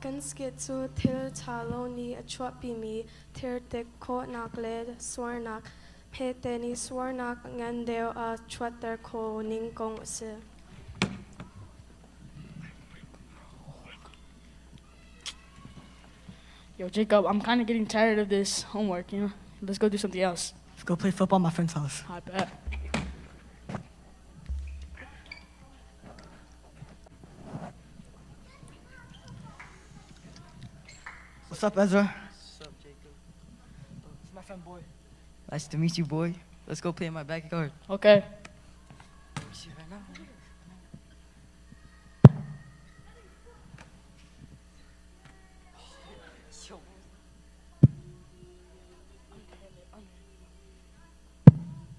Kan skit zu thil chaloni a chuakpi mi thir te khawhnak le sualnak phe te ni sualnak ngan deu a chuatar kho ning kong se. Yo, Jacob, I'm kind of getting tired of this homework, you know? Let's go do something else. Let's go play football at my friend's house. I bet. What's up, Ezra? What's up, Jacob? It's my friend, Boy. Nice to meet you, boy. Let's go play in my backyard. Okay. Let me see right now.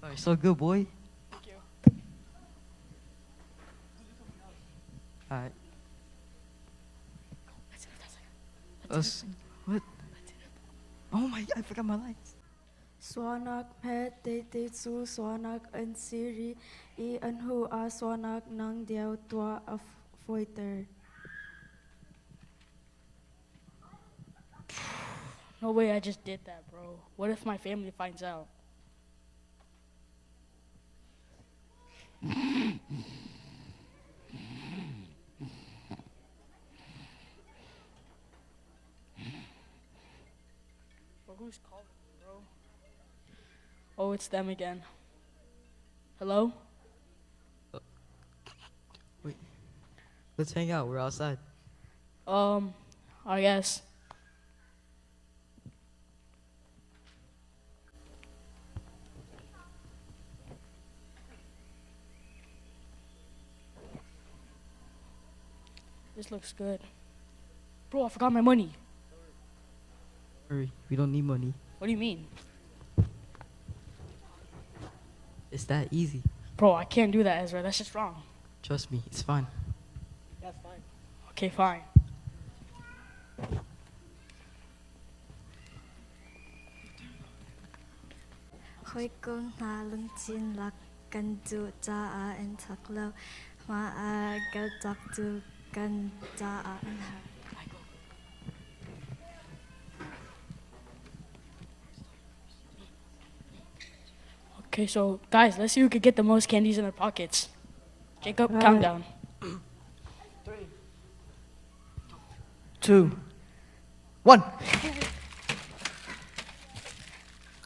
Alright, so good, boy. Thank you. Alright. What? Oh my, I forgot my lights. Sualnak phe te zu sualnak an siri I an hu a sualnak nang deu tua a foiter. No way I just did that, bro. What if my family finds out? Well, who's calling, bro? Oh, it's them again. Hello? Wait. Let's hang out. We're outside. I guess. This looks good. Bro, I forgot my money. Hurry. We don't need money. What do you mean? It's that easy. Bro, I can't do that, Ezra. That's just wrong. Trust me. It's fine. That's fine. Okay, fine. Khoi kong na lung chin lak kan chu cha a en thak lo ma a gal chak chu kan cha a en ha. Okay, so guys, let's see who could get the most candies in their pockets. Jacob, countdown. 2, 1.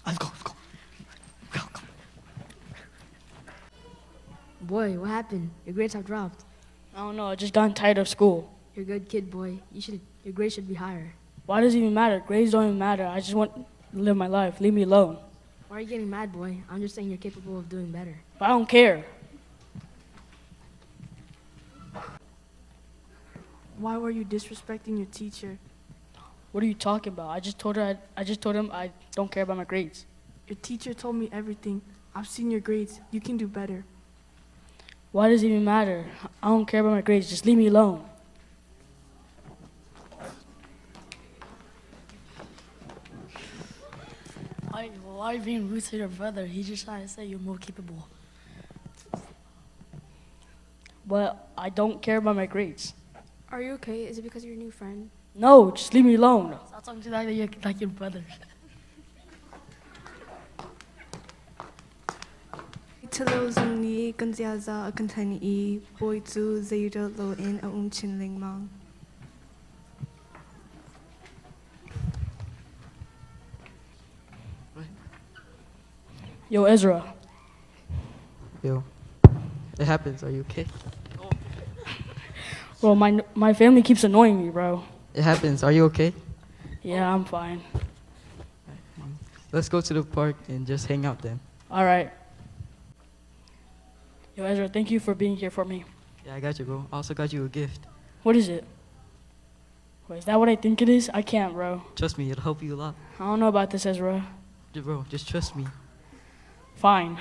Let's go, let's go. Go, go. Boy, what happened? Your grades have dropped. I don't know, I just gotten tired of school. You're a good kid, boy. Your grades should be higher. Why does it even matter? Grades don't even matter. I just want to live my life. Leave me alone. Why are you getting mad, boy? I'm just saying you're capable of doing better. But I don't care. Why were you disrespecting your teacher? What are you talking about? I just told him I don't care about my grades. Your teacher told me everything. I've seen your grades. You can do better. Why does it even matter? I don't care about my grades. Just leave me alone. Why are you being rude to your brother? He just tried to say you're more capable. But I don't care about my grades. Are you okay? Is it because you're a new friend? No, just leave me alone. Stop talking to like your brother. Tilo zung ni kan zia za a kan tan I boy zu zayda lo in a chin ling mang. Yo, Ezra. Yo. It happens. Are you okay? Bro, my family keeps annoying me, bro. It happens. Are you okay? Yeah, I'm fine. Let's go to the park and just hang out then. All right. Yo, Ezra, thank you for being here for me. Yeah, I got you, bro. I also got you a gift. What is it? Wait, is that what I think it is? I can't, bro. Trust me, it'll help you a lot. I don't know about this, Ezra. Bro, just trust me. Fine.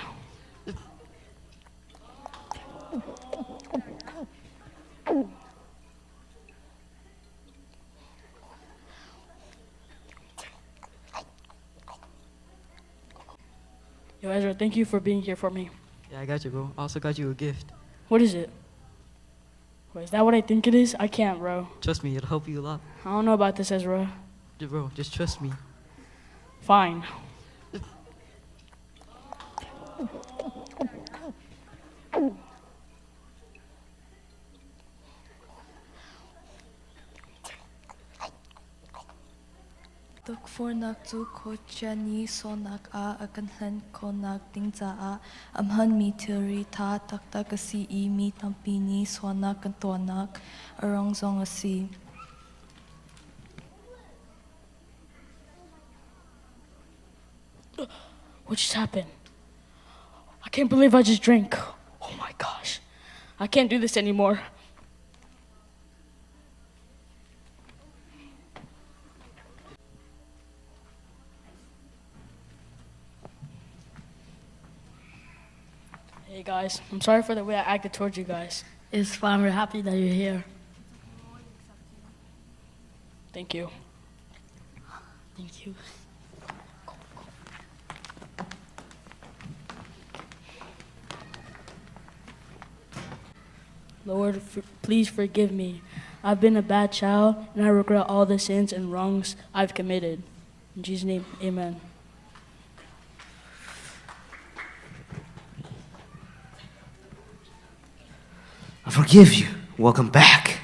Yo, Ezra, thank you for being here for me. Yeah, I got you, bro. I also got you a gift. What is it? Wait, is that what I think it is? I can't, bro. Trust me, it'll help you a lot. I don't know about this, Ezra. Bro, just trust me. Fine. Tuk khawhnak chu khawtia ni sualnak a akan hlan khawhnak ding caah amhan mi thilri tha taktak a si i mi tampi ni sualnak kan tuanak arong zong a si. What just happened? I can't believe I just drank. Oh my gosh. I can't do this anymore. Hey guys, I'm sorry for the way I acted towards you guys. It's fine. We're happy that you're here. Thank you. Thank you. Lord, please forgive me. I've been a bad child, and I regret all the sins and wrongs I've committed. In Jesus' name, amen. I forgive you. Welcome back.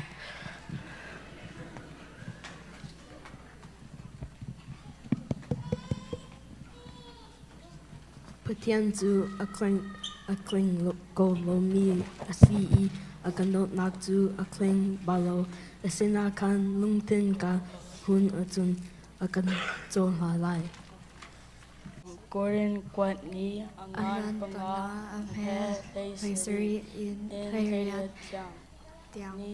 Patian zu a cling go lo mi a CE a ganot nak zu a cling balo a sina kan lung tin ka hun a chun a kan zo la lai. Gordon kwat ni angan Angan panga panga ang ang he he Paisari in in Hayriat tiang. Tiang. Ni